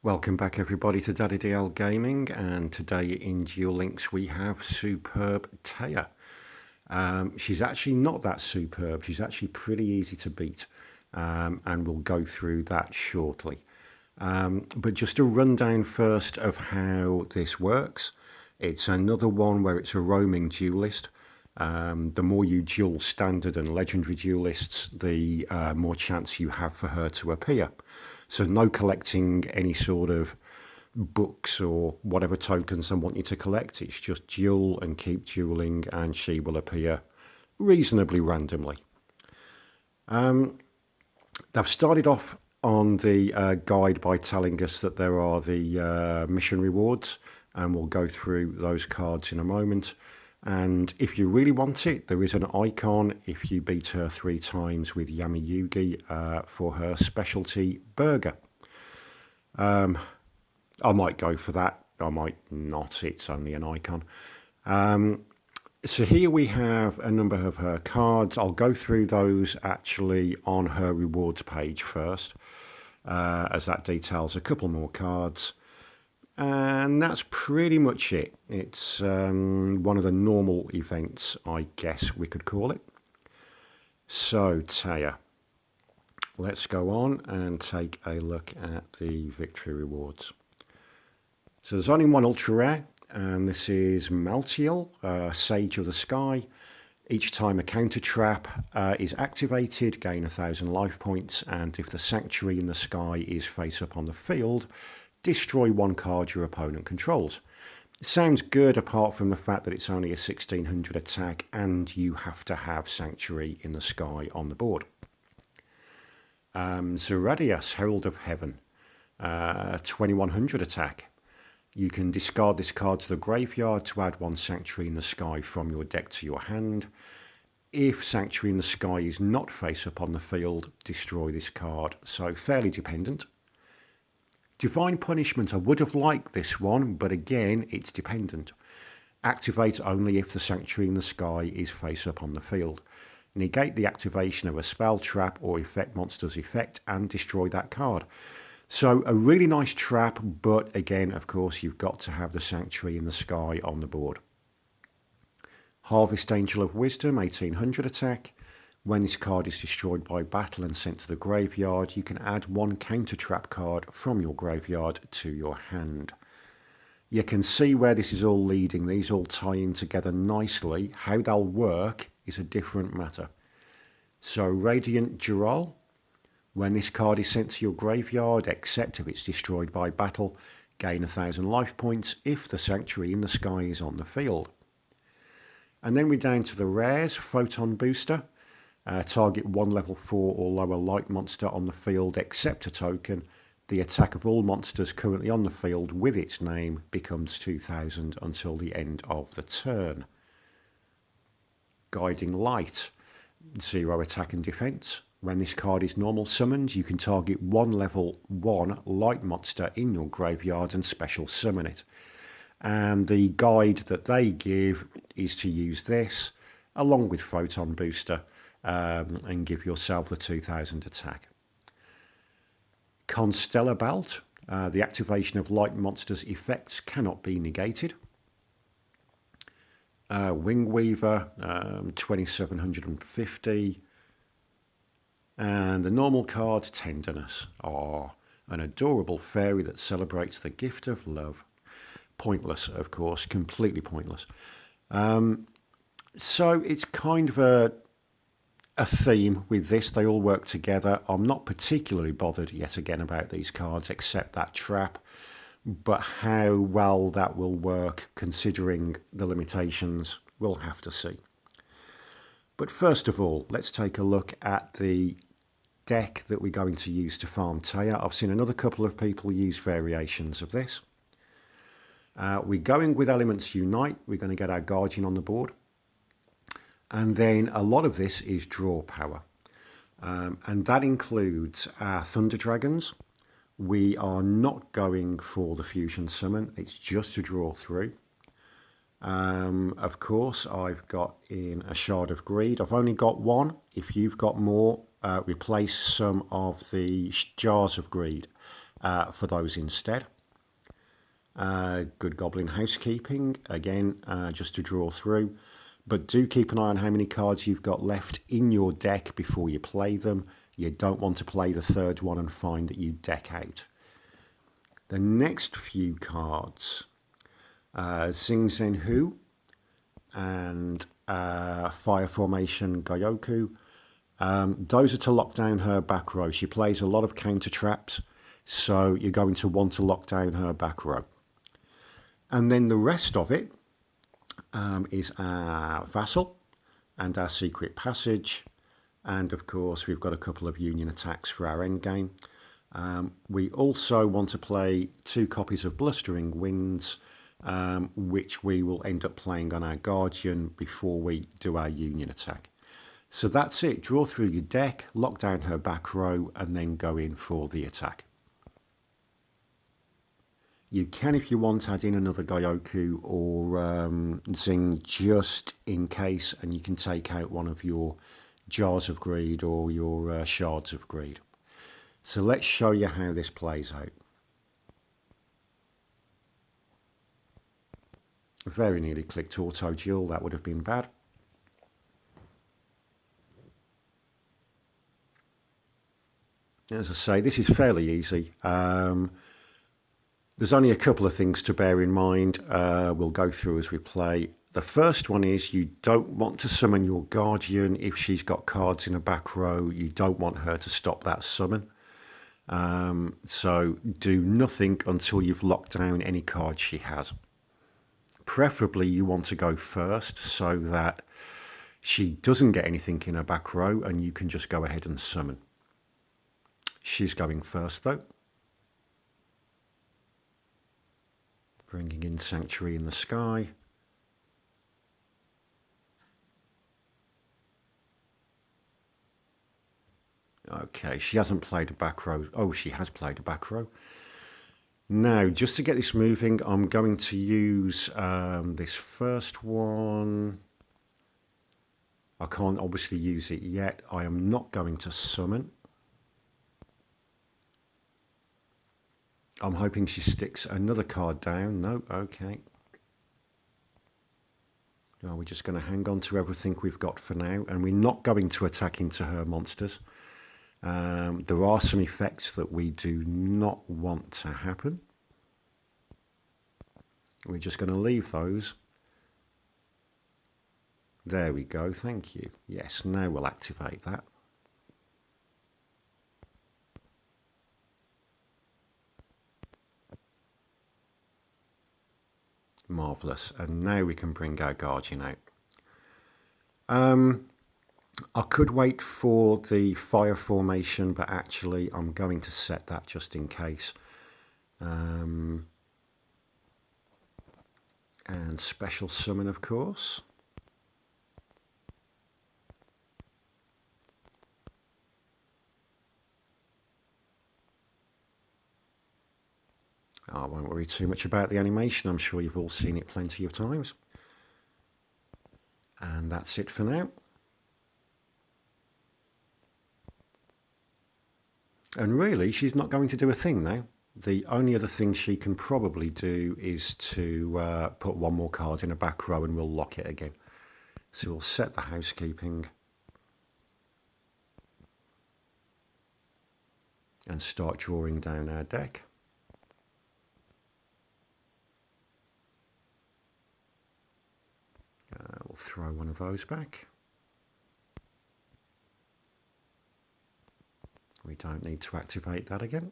Welcome back everybody to Daddy DL Gaming, and today in Duel Links we have superb Taya. She's actually not that superb, she's actually pretty easy to beat, and we'll go through that shortly. But just a rundown first of how this works. It's another one where it's a roaming duelist. The more you duel standard and legendary duelists, the more chance you have for her to appear. So no collecting any sort of books or whatever tokens I want you to collect. It's just duel and keep dueling and she will appear reasonably randomly. They've started off on the guide by telling us that there are the mission rewards, and we'll go through those cards in a moment. And if you really want it, there is an icon if you beat her 3 times with Yami Yugi for her specialty burger. I might go for that, I might not, it's only an icon. So here we have a number of her cards. I'll go through those actually on her rewards page first, as that details a couple more cards. And that's pretty much it. It's one of the normal events, I guess we could call it. So, Taya, let's go on and take a look at the victory rewards. So there's only one ultra rare, and this is Maltiel, Sage of the Sky. Each time a counter trap is activated, gain 1,000 life points, and if the sanctuary in the sky is face up on the field, destroy 1 card your opponent controls. It sounds good apart from the fact that it's only a 1600 attack and you have to have Sanctuary in the Sky on the board. Zeradias, Herald of Heaven, 2100 attack. You can discard this card to the graveyard to add 1 Sanctuary in the Sky from your deck to your hand. If Sanctuary in the Sky is not face up on the field, destroy this card. So fairly dependent. Divine Punishment, I would have liked this one, but again, it's dependent. Activate only if the Sanctuary in the Sky is face up on the field. Negate the activation of a spell, trap, or effect monster's effect and destroy that card. So a really nice trap, but again, of course, you've got to have the Sanctuary in the Sky on the board. Harvest Angel of Wisdom, 1800 attack. When this card is destroyed by battle and sent to the graveyard, you can add 1 counter trap card from your graveyard to your hand. You can see where this is all leading. These all tie in together nicely. How they'll work is a different matter. So Radiant Duel, when this card is sent to your graveyard, except if it's destroyed by battle, gain 1,000 life points if the Sanctuary in the Sky is on the field. And then we're down to the rares. Photon Booster. Target 1 level 4 or lower light monster on the field except a token. The attack of all monsters currently on the field with its name becomes 2,000 until the end of the turn. Guiding Light, 0 attack and defense. When this card is normal summoned, you can target 1 level 1 light monster in your graveyard and special summon it. And the guide that they give is to use this along with Photon Booster and give yourself the 2,000 attack. Constellar Belt, the activation of light monsters' effects cannot be negated. Wingweaver, 2750. And the normal card, Tenderness. An adorable fairy that celebrates the gift of love. Pointless, of course, completely pointless. So it's kind of a theme with this. They all work together. I'm not particularly bothered yet again about these cards except that trap, but how well that will work considering the limitations, we'll have to see. But first of all, let's take a look at the deck that we're going to use to farm Taya. I've seen another couple of people use variations of this. We're going with Elements Unite. We're going to get our Guardian on the board. And then a lot of this is draw power. And that includes our Thunder Dragons. We are not going for the Fusion Summon. It's just to draw through. Of course, I've got in a Shard of Greed. I've only got 1. If you've got more, replace some of the Jars of Greed for those instead. Good goblin housekeeping, again, just to draw through. But do keep an eye on how many cards you've got left in your deck before you play them. You don't want to play the third one and find that you deck out. The next few cards, Xing Zhen Hu and Fire Formation Goyoku. Those are to lock down her back row. She plays a lot of counter traps, so you're going to want to lock down her back row. And then the rest of it is our Vassal and our Secret Passage. And of course, we've got a couple of Union attacks for our endgame. We also want to play 2 copies of Blustering Winds, which we will end up playing on our Guardian before we do our Union attack. So that's it. Draw through your deck, lock down her back row, and then go in for the attack. You can, if you want, add in another Goyoku or Xing just in case, and you can take out one of your Jars of Greed or your Shards of Greed. So let's show you how this plays out. Very nearly clicked Auto Duel, that would have been bad. As I say, this is fairly easy. There's only a couple of things to bear in mind. We'll go through as we play. The first one is you don't want to summon your Guardian if she's got cards in a back row. You don't want her to stop that summon. So do nothing until you've locked down any cards she has. Preferably you want to go first so that she doesn't get anything in her back row and you can just go ahead and summon. She's going first though. Bringing in Sanctuary in the Sky. Okay, she hasn't played a back row. Oh, she has played a back row. Now, just to get this moving, I'm going to use this first one. I can't obviously use it yet. I am not going to summon. I'm hoping she sticks another card down. No, okay. No, we're just going to hang on to everything we've got for now. And we're not going to attack into her monsters. There are some effects that we do not want to happen. We're just going to leave those. There we go, thank you. Yes, now we'll activate that. Marvellous. And now we can bring our Guardian out. I could wait for the fire formation, but actually I'm going to set that just in case. And special summon, of course. I won't worry too much about the animation. I'm sure you've all seen it plenty of times. And that's it for now. And really, she's not going to do a thing now. The only other thing she can probably do is to put one more card in a back row and we'll lock it again. So we'll set the housekeeping. And start drawing down our deck. We'll throw one of those back. We don't need to activate that again.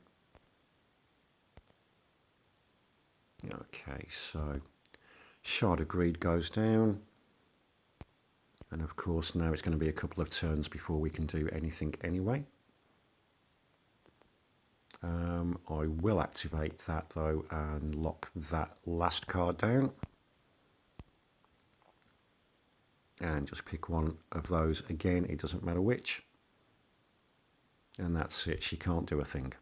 Okay, so Shard of Greed goes down. And of course now it's going to be a couple of turns before we can do anything anyway. I will activate that though and lock that last card down. And just pick one of those again, it doesn't matter which. And that's it, she can't do a thing.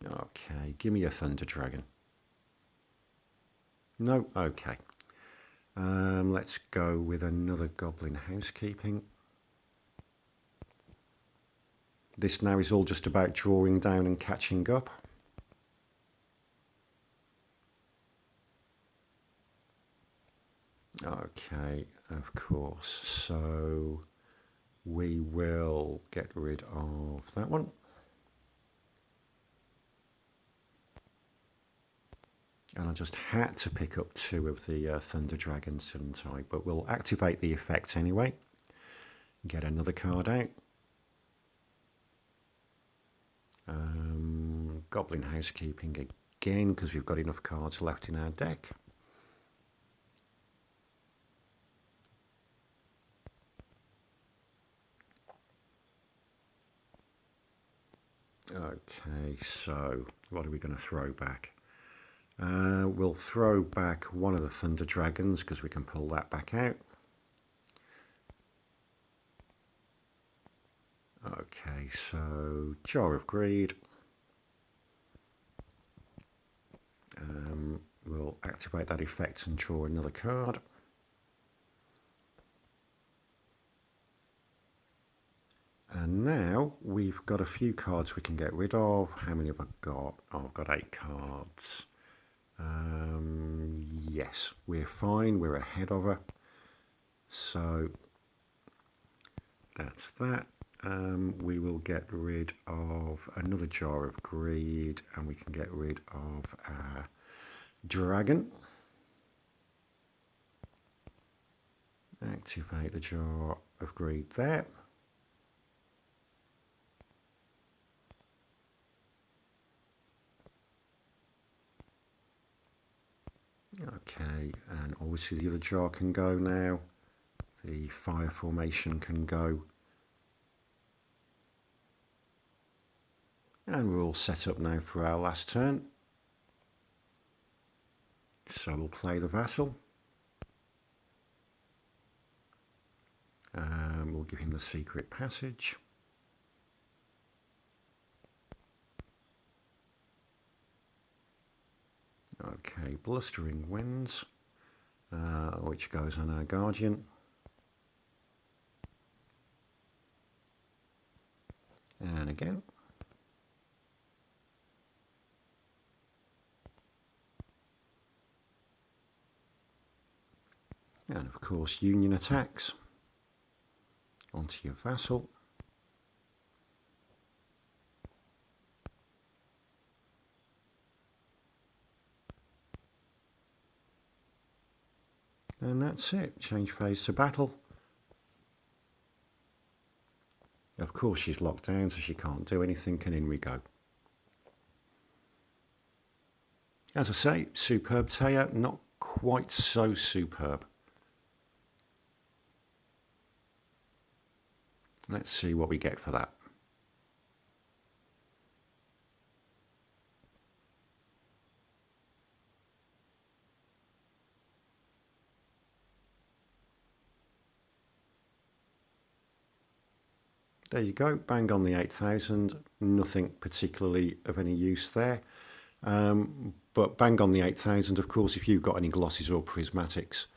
Okay, give me a Thunder Dragon. No? Okay. Let's go with another Goblin Housekeeping. This now is all just about drawing down and catching up. Okay, of course. So we will get rid of that one. And I just had to pick up 2 of the Thunder Dragons, didn't I? But we'll activate the effect anyway. Get another card out. Goblin Housekeeping again, because we've got enough cards left in our deck. Okay, so what are we going to throw back? We'll throw back one of the Thunder Dragons because we can pull that back out. Okay, so Jar of Greed. We'll activate that effect and draw another card. And now we've got a few cards we can get rid of. How many have I got? Oh, I've got 8 cards. Yes, we're fine. We're ahead of her. So that's that. We will get rid of another Jar of Greed, and we can get rid of our dragon. Activate the Jar of Greed there. Okay, and obviously the other jar can go now. The fire formation can go. And we're all set up now for our last turn. So we'll play the Vassal. We'll give him the Secret Passage. Okay, Blustering Winds, which goes on our Guardian. And again. And of course, Union attacks onto your Vassal. And that's it. Change phase to battle. Of course, she's locked down, so she can't do anything, and in we go. As I say, superb Taya, not quite so superb. Let's see what we get for that. There you go, bang on the 8,000, nothing particularly of any use there. But bang on the 8,000, of course, if you've got any glosses or prismatics,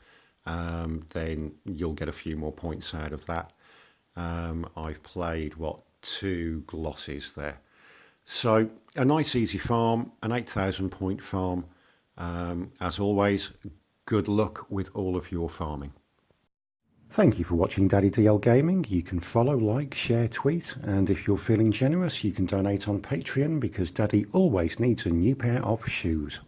then you'll get a few more points out of that. I've played, 2 glosses there. So a nice easy farm, an 8,000 point farm. As always, good luck with all of your farming. Thank you for watching Daddy DL Gaming. You can follow, like, share, tweet, and if you're feeling generous, you can donate on Patreon because Daddy always needs a new pair of shoes.